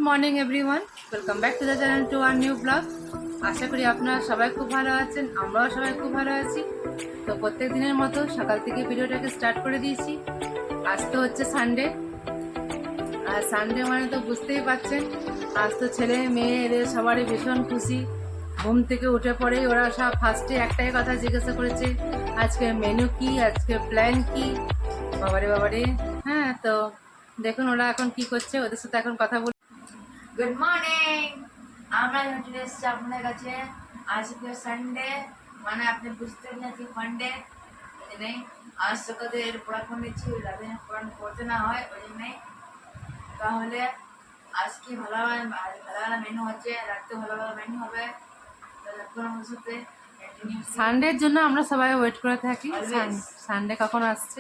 Morning everyone, welcome back to the channel to our new blog. আশা করি আপনারা সবাই খুব ভালো আছেন, আমরাও সবাই খুব ভালো আছি। তো প্রত্যেক দিনের মতো সকাল থেকে ভিডিওটাকে স্টার্ট করে দিয়েছি। আজ তো হচ্ছে সানডে, আর সানডে মানে তো বুঝতেই পারছেন, আজ তো ছেলে মেয়ে এদের সবারই ভীষণ খুশি। ঘুম থেকে উঠে পড়েই ওরা সব ফার্স্টে একটাই কথা জিজ্ঞাসা করেছে, আজকে মেনু কি, আজকে প্ল্যান কি। বাবারে বাবারে। হ্যাঁ, তো দেখুন ওরা এখন কি করছে, ওদের সাথে এখন কথা বল। Good morning. আমরা চলে এসেছি আপনার কাছে। আজকে সানডে, মানে আপনি বুঝতে পারছেন কি ফান্ডে নেই। আজ সকালে পড়াশোনা নিচ্ছি, রাতে পড়াশোনা করতে না হয় ওই জন্যই। তাহলে আজকে ভালো ভালো মেনু হচ্ছে, রাতে ভালো ভালো মেনু হবে। আমার সাথে সানডের জন্য আমরা সবাই ওয়েট করে থাকি, Always. সানডে কখন আসছে।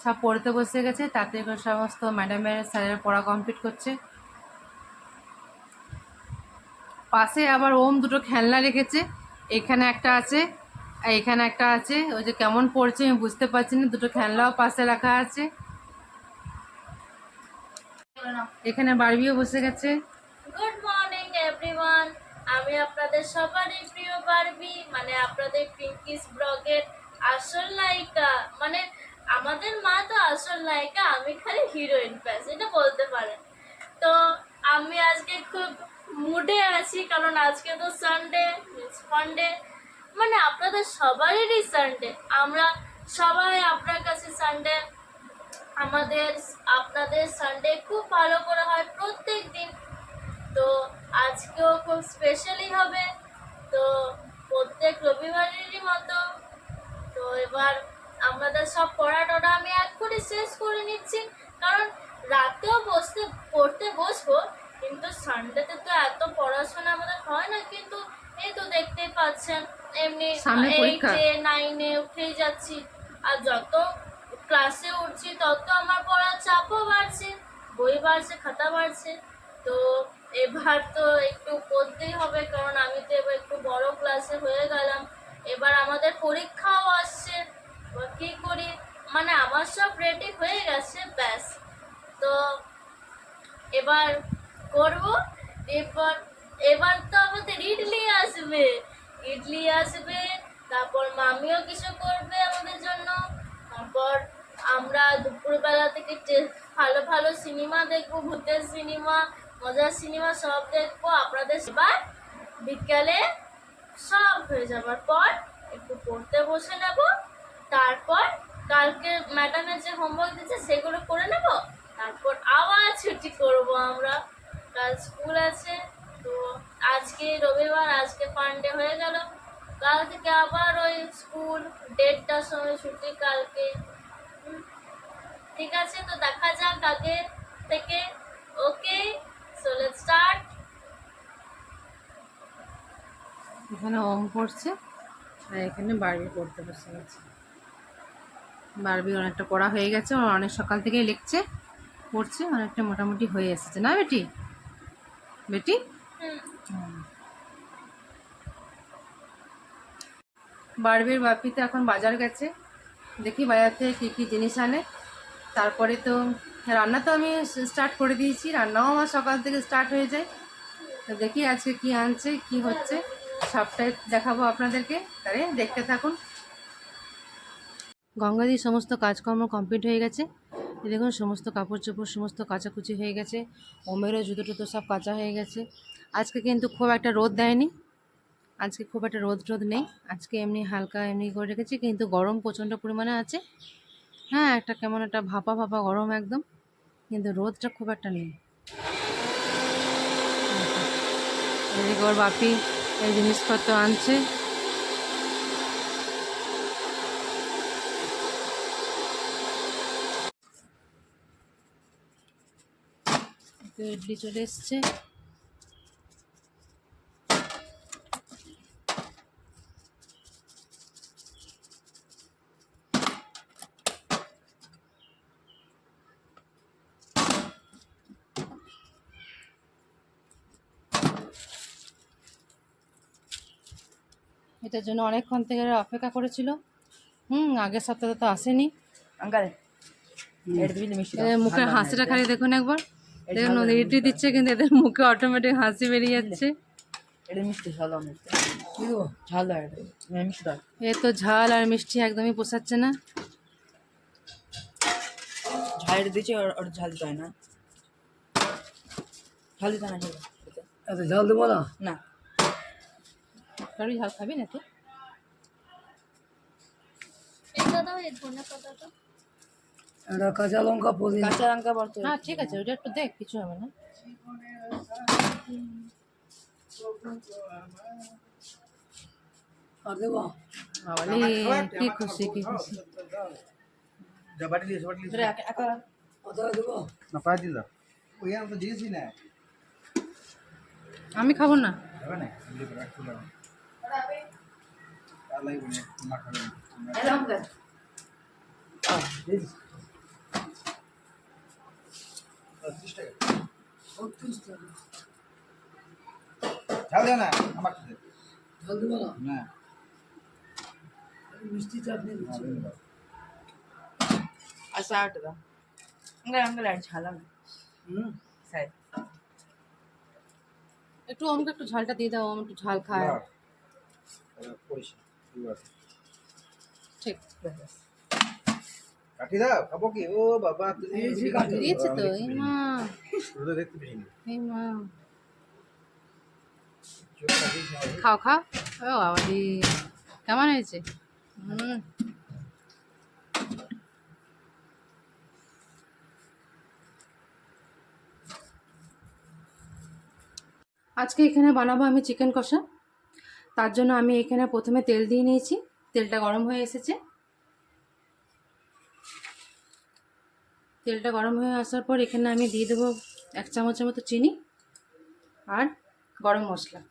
সব পড়তে বসে গেছে, তাতে করে সমস্ত ম্যাডামের স্যারের পড়া কমপ্লিট করছে। পাশে আবার ওম দুটো খেলনা রেখেছে, এখানে একটা আছে আর এখানে একটা আছে। ওই যে কেমন পড়ছে আমি বুঝতে পারছি না, দুটো খেলনাও পাশে রাখা আছে। এখানে বারবিও বসে গেছে। Good morning everyone. আমি আপনাদের সবারই প্রিয় বারবি, মানে আপনাদের পিঙ্কিস ব্লগের আসল নায়িকা। মানে আমাদের মা তো আসল নায়িকা, আমি খালি হিরোইন, ব্যাস এটা বলতে পারেন। তো আমি আজকে খুব মুডে আছি, কারণ আজকে তো সানডে, ফান্ডে, মানে আপনাদের সবারই সানডে। আমরা সবাই আপনার কাছে সানডে, আমাদের আপনাদের সানডে খুব ভালো করে হয় প্রত্যেক দিন। তো আজকেও খুব স্পেশালি হবে, তো প্রত্যেক রবিবারেরই মতো। তো এবার আমাদের সব পড়া টড়া আমি এক করে শেষ করে নিচ্ছি, কারণ রাতেও পড়তে বসবো, কিন্তু সানডেতে তো এত পড়াশোনা আমাদের হয় না। কিন্তু এই তো দেখতেই পাচ্ছেন, এমনি সামনে পরীক্ষা। 8 9 উঠেই যাচ্ছি, আর যত ক্লাসে উঠছি তত আমার পড়ার চাপও বাড়ছে, বই বাড়ছে, খাতা বাড়ছে। তো এবার তো একটু পড়তেই হবে, কারণ আমি তো এবার একটু বড় ক্লাসে হয়ে গেলাম। এবার আমাদের পরীক্ষাও আসছে, এবার কী করি, মানে আমার সব রেডি হয়ে গেছে, ব্যাস। তো এবার করব। এরপর এবার তো আমাদের ইডলি আসবে, তারপর মামিও কিছু করবে আমাদের জন্য। তারপর আমরা দুপুরবেলা থেকে ভালো ভালো সিনেমা দেখবো, ভূতের সিনেমা, মজার সিনেমা সব দেখবো আপনাদের। এবার বিকালে সব হয়ে যাবার পর একটু পড়তে বসে নেব, তারপর কালকে ম্যাডামের যে হোমওয়ার্ক দিচ্ছে সেগুলো করে নেব, তারপর আবার ছুটি করব আমরা। কাল স্কুল আছে, তো আজকে রবিবার, আজকে ফান্ডে হয়ে গেল, কাল থেকে আবার ওই স্কুল, 1:30টার সময় ছুটি কালকে। ঠিক আছে, তো দেখা যাক আগে থেকে। ওকে, সো লেটস স্টার্ট। এখানে ওম পড়ছে আর এখানে বারবি পড়তে বসে গেছে। বারবি অনেকটা পড়া হয়ে গেছে, ও অনেক সকাল থেকেই লিখছে, পড়ছে, অনেকটা মোটামুটি হয়ে এসেছে না বেটি? বেটি বারবির বাপি তো এখন বাজার গেছে, দেখি বাজার থেকে কী কী জিনিস আনে। তারপরে তো রান্না তো আমি স্টার্ট করে দিয়েছি, রান্নাও আমার সকাল থেকে স্টার্ট হয়ে যায়। তো দেখি আজকে কি আনছে, কি হচ্ছে, সবটাই দেখাবো আপনাদেরকে, তাহলে দেখতে থাকুন। গঙ্গাদির সমস্ত কাজকর্ম কমপ্লিট হয়ে গেছে, দেখুন সমস্ত কাপড় চোপড় সমস্ত কাচাকুচি হয়ে গেছে, ওমেরও জুতো টুতো সব কাচা হয়ে গেছে। আজকে কিন্তু খুব একটা রোদ দেয়নি, আজকে খুব একটা রোদ নেই, আজকে এমনি হালকা এমনি করে রেখেছি, কিন্তু গরম প্রচণ্ড পরিমাণে আছে। হ্যাঁ, একটা কেমন একটা ভাপা ভাপা গরম একদম, কিন্তু রোদটা খুব একটা নেই। এদিকে ওর বাপি এই জিনিসপত্র আনছে। ইডলি চলে এসছে, এটার জন্য অনেকক্ষণ থেকে অপেক্ষা করেছিল। আগের সপ্তাহে তো আসেনি। अंकल মুখের হাসিটা খালি দেখুন একবার, দেখুন ওদের ইডলি দিচ্ছে কিন্তু এদের মুখে অটোমেটিক হাসি বেরিয়ে যাচ্ছে। এটা মিষ্টি ঝাল দাও মিষ্টি কি দেবো ঝাল দাও এটা মিষ্টি দাও এ তো ঝাল আর মিষ্টি একদমই পোষাচ্ছে না। ঝাল এটা দিচ্ছে আর ঝাল দিতে হয় না ঝাল দিতে হয় না এত ঝাল দেবো না। না কারো ঝাল খাবি না তুই? এটা দাও এই ধনে পাতাটা। একটা কাঁচা লঙ্কা পুদিনা। কাঁচা লঙ্কা বলতে হ্যাঁ ঠিক আছে, ওটা একটু দেখ, কিছু হবে না। আর দেবো বাবালে কি খুশি কি খুশি। কত দেবো? আমি খাবো না। ঝাল দেবো না। মিষ্টি চাটনি দিচ্ছি। আচ্ছা আটা দাও আঙ্গার আর ঝাল না হুম সাইড একটু আমাকে একটু ঝালটা দিয়ে দাও, আমি একটু ঝাল খাই। ঠিক কাটি দাও খাবো কি ও বাবা এই যে কাটি দিয়েছে তো। এই মা, দেখতে পেয়েছি এই মা, খাও খাও। ও বাবা দি, কেমন হয়েছে? আজকে এখানে বানাবো আমি চিকেন কষা। তার জন্য আমি এখানে প্রথমে তেল দিয়ে নিয়েছি, তেলটা গরম হয়ে এসেছে। তেলটা গরম হয়ে আসার পর এখানে আমি দিয়ে দেবো 1 চামচের মতো চিনি আর গরম মশলা।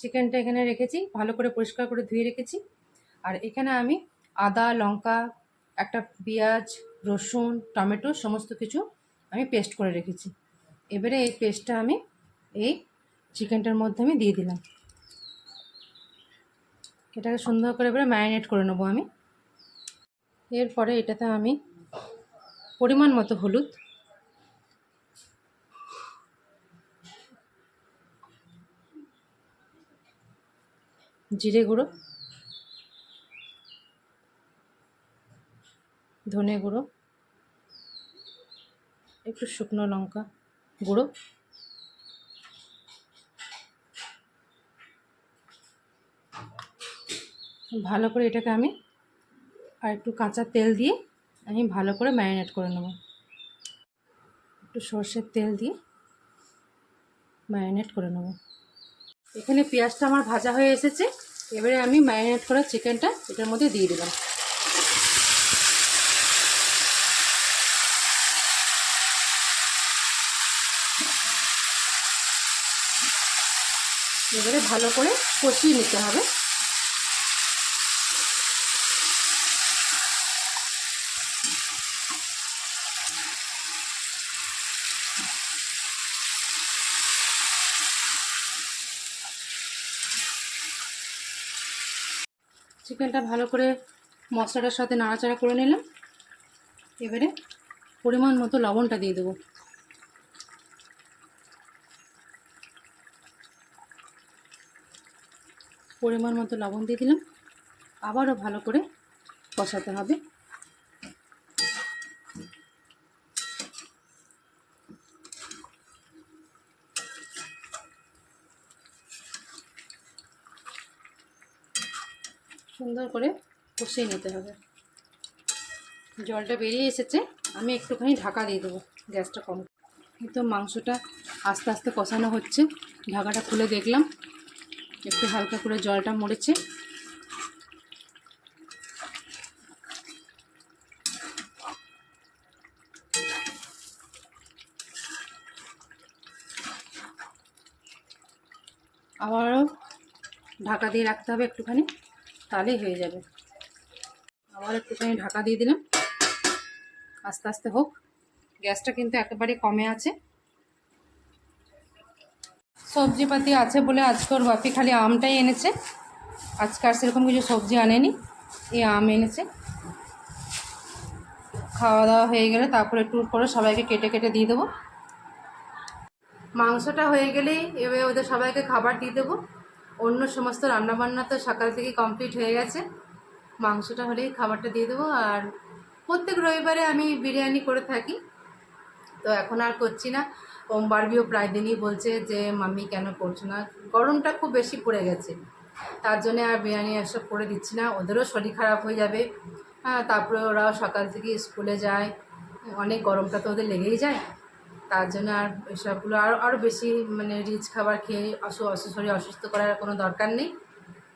চিকেনটা এখানে রেখেছি, ভালো করে পরিষ্কার করে ধুয়ে রেখেছি। আর এখানে আমি আদা, লঙ্কা, একটা পেঁয়াজ, রসুন, টমেটো সমস্ত কিছু আমি পেস্ট করে রেখেছি। এবারে এই পেস্টটা আমি এই চিকেনটার মধ্যে আমি দিয়ে দিলাম। এটাকে সুন্দর করে এবারে ম্যারিনেট করে নেবো আমি। এরপরে এটাতে আমি পরিমাণ মতো হলুদ, জিরে গুঁড়ো, ধনে গুঁড়ো, একটু শুকনো লঙ্কা গুঁড়ো, ভালো করে এটাকে আমি আর একটু কাঁচা তেল দিয়ে আমি ভালো করে ম্যারিনেট করে নেব। একটু সর্ষের তেল দিয়ে ম্যারিনেট করে নেব। এখানে পেঁয়াজটা আমার ভাজা হয়ে এসেছে। এবারে আমি ম্যারিনেট করা চিকেনটা এটার মধ্যে দিয়ে দিলাম। এবারে ভালো করে কষিয়ে নিতে হবে। চিকেনটা ভালো করে মশলাটার সাথে নাড়াচাড়া করে নিলাম। এবারে পরিমাণ মতো লবণটা দিয়ে দেবো। পরিমাণ মতো লবণ দিয়ে দিলাম। আবারও ভালো করে কষাতে হবে। সুন্দর করে কষিয়ে নিতে হবে। জলটা বেরিয়ে এসেছে, আমি একটুখানি ঢাকা দিয়ে দেবো, গ্যাসটা কম। তো মাংসটা আস্তে আস্তে কষানো হচ্ছে। ঢাকাটা খুলে দেখলাম একটু হালকা করে জলটা মরেছে। আবারও ঢাকা দিয়ে রাখতে হবে একটুখানি, তাহলেই হয়ে যাবে। আবার একটুখানি ঢাকা দিয়ে দিলাম, আস্তে আস্তে হোক। গ্যাসটা কিন্তু একেবারে কমে আছে। সবজিপাতি আছে বলে আজকে ওর বাপি খালি আমটাই এনেছে, আজকে আর সেরকম কিছু সবজি আনেনি, এই আম এনেছে। খাওয়া দাওয়া হয়ে গেলে তারপরে একটু করে সবাইকে কেটে কেটে দিয়ে দেবো। মাংসটা হয়ে গেলেই এবার ওদের সবাইকে খাবার দিয়ে দেবো। অন্য সমস্ত রান্নাবান্না তো সকাল থেকে কমপ্লিট হয়ে গেছে, মাংসটা হলেই খাবারটা দিয়ে দেবো। আর প্রত্যেক রবিবারে আমি বিরিয়ানি করে থাকি, তো এখন আর করছি না। বারবিও প্রায় দিনই বলছে যে মাম্মি কেন করছো না, গরমটা খুব বেশি পড়ে গেছে, তার জন্যে আর বিরিয়ানি এসব করে দিচ্ছি না। ওদেরও শরীর খারাপ হয়ে যাবে, হ্যাঁ, তারপরে ওরাও সকাল থেকে স্কুলে যায়, অনেক গরমটা তো ওদের লেগেই যায়। তার জন্য আর এসবগুলো আরও বেশি মানে রিচ খাবার খেয়ে শরীর অসুস্থ করার কোনো দরকার নেই।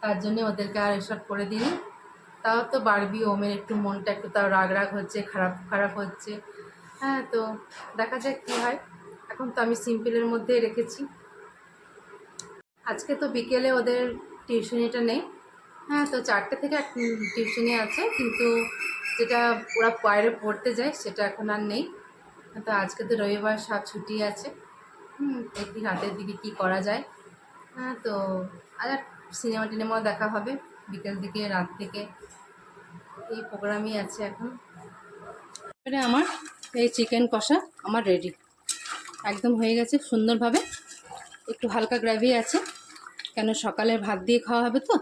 তার জন্য ওদেরকে আর এসব করে দিই। তাও তো বারবি ওমের একটু মনটা একটু তাও রাগ রাগ হচ্ছে, খারাপ খারাপ হচ্ছে। হ্যাঁ, তো দেখা যাক কী হয়। এখন তো আমি সিম্পলের মধ্যেই রেখেছি। আজকে তো বিকেলে ওদের টিউশনিটা নেই, হ্যাঁ, তো 4টে থেকে টিউশনি আছে, কিন্তু যেটা ওরা বাইরে পড়তে যায় সেটা এখন আর নেই। তো আজকে তো রবিবার, সব ছুটি আছে। দেখি রাতের দিকে কি করা যায়। হ্যাঁ, তো আর সিনেমা টিনেমাও দেখা হবে বিকেল দিকে, রাত থেকে এই প্রোগ্রামই আছে এখন। এবারে আমার এই চিকেন কষা আমার রেডি, একদম হয়ে গেছে সুন্দরভাবে। একটু হালকা গ্রেভি আছে, কেন সকালে ভাত দিয়ে খাওয়া হবে তো,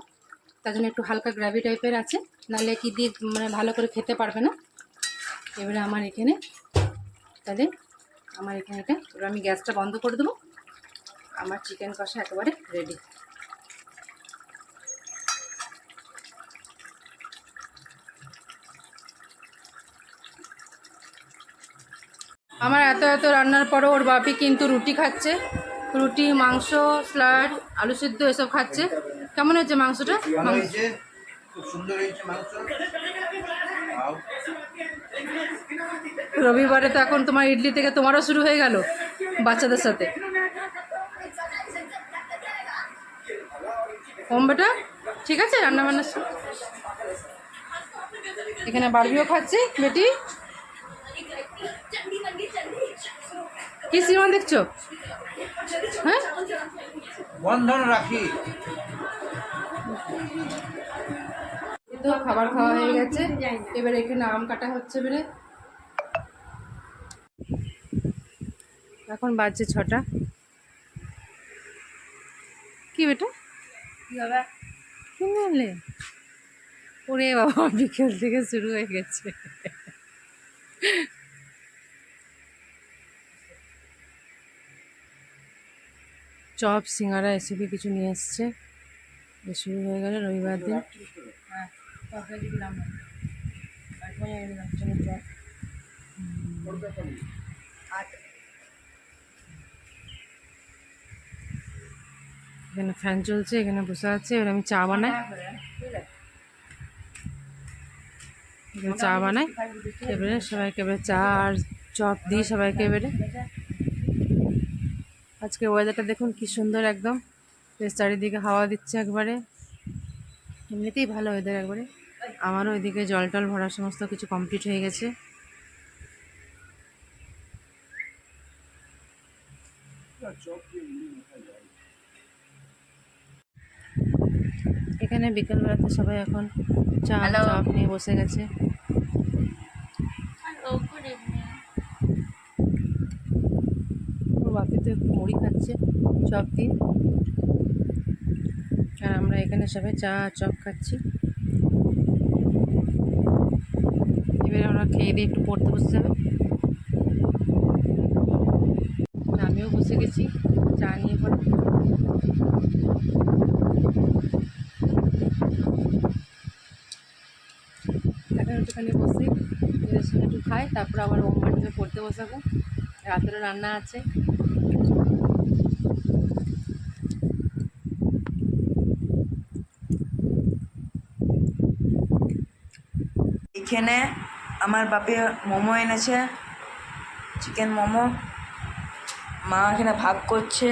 তার জন্য একটু হালকা গ্রেভি টাইপের আছে, নাহলে কি দিয়ে মানে ভালো করে খেতে পারবে না। এবারে আমার এখানে এটা এবার আমি গ্যাসটা বন্ধ করে দেবো। আমার চিকেন কষা একেবারে রেডি। আমার এত এত রান্নার পরও ওর বাপি কিন্তু রুটি খাচ্ছে, রুটি, মাংস, স্যালাড, আলু সিদ্ধ এসব খাচ্ছে। কেমন হয়েছে মাংসটা? ভালো হয়েছে, খুব সুন্দর হয়েছে মাংস। খাও। রবিবারে তো এখন তোমার ইডলি থেকে তোমারও শুরু হয়ে গেল বাচ্চাদের সাথে। ওম বেটা ঠিক আছে, রান্না বান্না এখানে বারবিও খাচ্ছে। বেটি কি সিনেমা দেখছো? হ্যাঁ, বন্ধন রাখি। তো খাবার খাওয়া হয়ে গেছে, এবার এখানে আম কাটা হচ্ছে। এবারে এখন বাজছে 6টা। কি বেটা কি হবে? কি বললে? ওরে বাবা, বিকেল থেকে শুরু হয়ে গেছে। চপ, সিঙ্গারা এসবই কিছু নিয়ে এসছে। শুরু হয়ে গেল রবিবার দিন। হ্যাঁ, তরকারি দিলাম না, চপ। এখানে ফ্যান চলছে, এখানে বসে আছে। এবার আমি চা বানাই, এবারে সবাইকে এবারে চা আর চপ দিই সবাইকে। এবারে আজকে ওয়েদারটা দেখুন কি সুন্দর, একদম বেশ চারিদিকে হাওয়া দিচ্ছে একবারে, এমনিতেই ভালো ওয়েদার একবারে। আমারও ওইদিকে জল টল ভরা সমস্ত কিছু কমপ্লিট হয়ে গেছে। এখানে বিকেলবেলাতে সবাই এখন চা চপ নিয়ে বসে গেছে। Good evening. ওর বাপি তো একটু মুড়ি খাচ্ছে চপ দিয়ে, আর আমরা এখানে সবাই চা চপ খাচ্ছি। এবারে আমরা খেয়ে দিয়ে একটু পড়তে বসে যাবে। আমিও বসে গেছি চা নিয়ে পড়ে। এখন একটুখানি বসে এদের সঙ্গে একটু খাই, তারপর আবার হোমওয়ার্ক থেকে পড়তে বসাবো। রাতেরও রান্না আছে। এখানে আমার বাপি মোমো এনেছে, চিকেন মোমো। মা এখানে ভাগ করছে,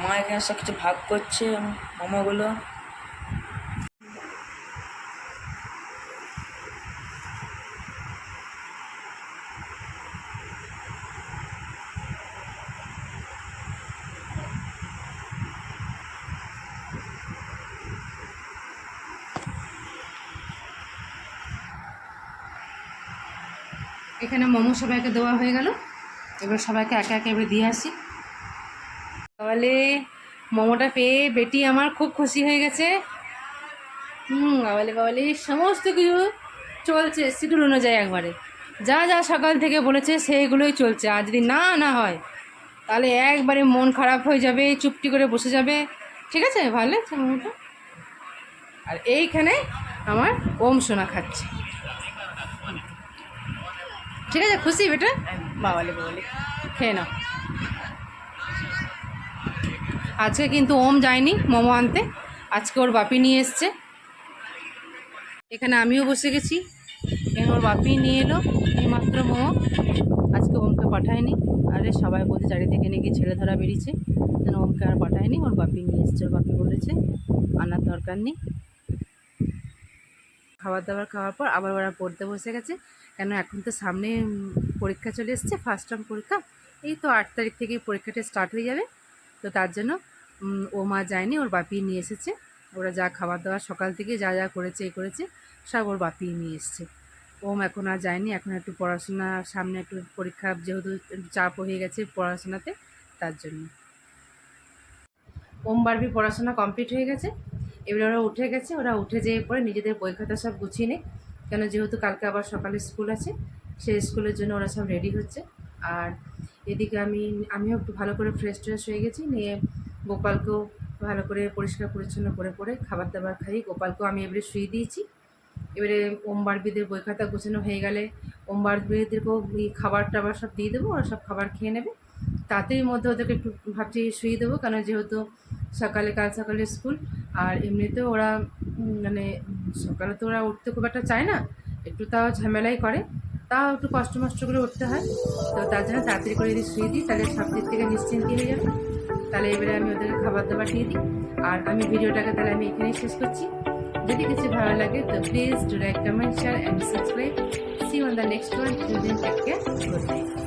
মা এখানে সব কিছু ভাগ করছে মোমোগুলো। এখানে মোমো সবাইকে দেওয়া হয়ে গেল, এবার সবাইকে একে একে এবার দিয়ে আসি। তাহলে মোমোটা পেয়ে বেটি আমার খুব খুশি হয়ে গেছে। বাবালে সমস্ত কিছু চলছে শিডিউল অনুযায়ী, একবারে যা যা সকাল থেকে বলেছে সেইগুলোই চলছে। আর যদি না না হয় তাহলে একবারে মন খারাপ হয়ে যাবে, চুপটি করে বসে যাবে। ঠিক আছে, ভালো লাগছে মোমোটা। আর এইখানে আমার ওম সোনা খাচ্ছে। ঠিক আছে, খুশি বেটা? বাবালে খেয়ে নাও। আজকে কিন্তু ওম যায়নি মোমো আনতে, আজকে ওর বাপি নিয়ে এসছে। এখানে আমিও বসে গেছি, এখানে ওর বাপি নিয়ে এলো এইমাত্র মোমো। আজকে ওমকে পাঠায়নি, আরে সবাই বলতে চারিদিকে নাকি ছেলে ধরা বেরিয়েছে, যেন ওমকে আর পাঠায়নি, ওর বাপি নিয়ে এসছে। ওর বাপি বলেছে আনার দরকার নেই। খাবার দাবার খাওয়ার পর আবার ওরা পড়তে বসে গেছে, কেন এখন তো সামনে পরীক্ষা চলে এসছে, ফার্স্ট টার্ম পরীক্ষা। এই তো 8 তারিখ থেকে পরীক্ষাটা স্টার্ট হয়ে যাবে, তো তার জন্য ও মা যায়নি, ওর বাপি নিয়ে এসেছে। ওরা যা খাবার দাবার সকাল থেকে যা যা করেছে করেছে সব ওর বাপি নিয়ে এসছে। ওম এখন আর যায়নি, এখন একটু পড়াশোনা, সামনে একটু পরীক্ষা যেহেতু চাপ হয়ে গেছে পড়াশোনাতে, তার জন্য। ওম বারবি পড়াশোনা কমপ্লিট হয়ে গেছে, এবার ওরা উঠে গেছে। ওরা উঠে যেয়ে পরে নিজেদের বই খাতা সব গুছিয়ে নেয়, কেন যেহেতু কালকে আবার সকালে স্কুল আছে, সেই স্কুলের জন্য ওরা সব রেডি হচ্ছে। আর এদিকে আমিও একটু ভালো করে ফ্রেশ ট্রেশ হয়ে গেছি, নিয়ে গোপালকেও ভালো করে পরিষ্কার পরিচ্ছন্ন করে খাবার দাবার খাইয়ে গোপালকেও আমি এবারে শুয়ে দিয়েছি। এবারে ওম বারবিদের বই খাতা গোছানো হয়ে গেলে ওম বারবিদেরকেও খাবার টাবার সব দিয়ে দেবো, ওরা সব খাবার খেয়ে নেবে। তাড়াতাড়ির মধ্যে ওদেরকে একটু ভাবছি শুয়ে দেবো, কারণ যেহেতু কাল সকালে স্কুল। আর এমনিতেও ওরা মানে সকালে তো ওরা উঠতে খুব একটা চায় না, একটু তাও ঝামেলাই করে, তাও একটু কষ্ট মষ্ট করে উঠতে হয়। তো তার জন্য তাড়াতাড়ি করে যদি শুয়ে দিই তাহলে সব দিক থেকে নিশ্চিন্তি হয়ে যাবে। তাহলে এবারে আমি ওদেরকে খাবার দাবার দিয়ে দিই। আর আমি ভিডিওটাকে তাহলে আমি এখানেই শেষ করছি। যদি কিছু ভালো লাগে তো please do like, comment, share and subscribe. See you on the next one. Till then take care, good night.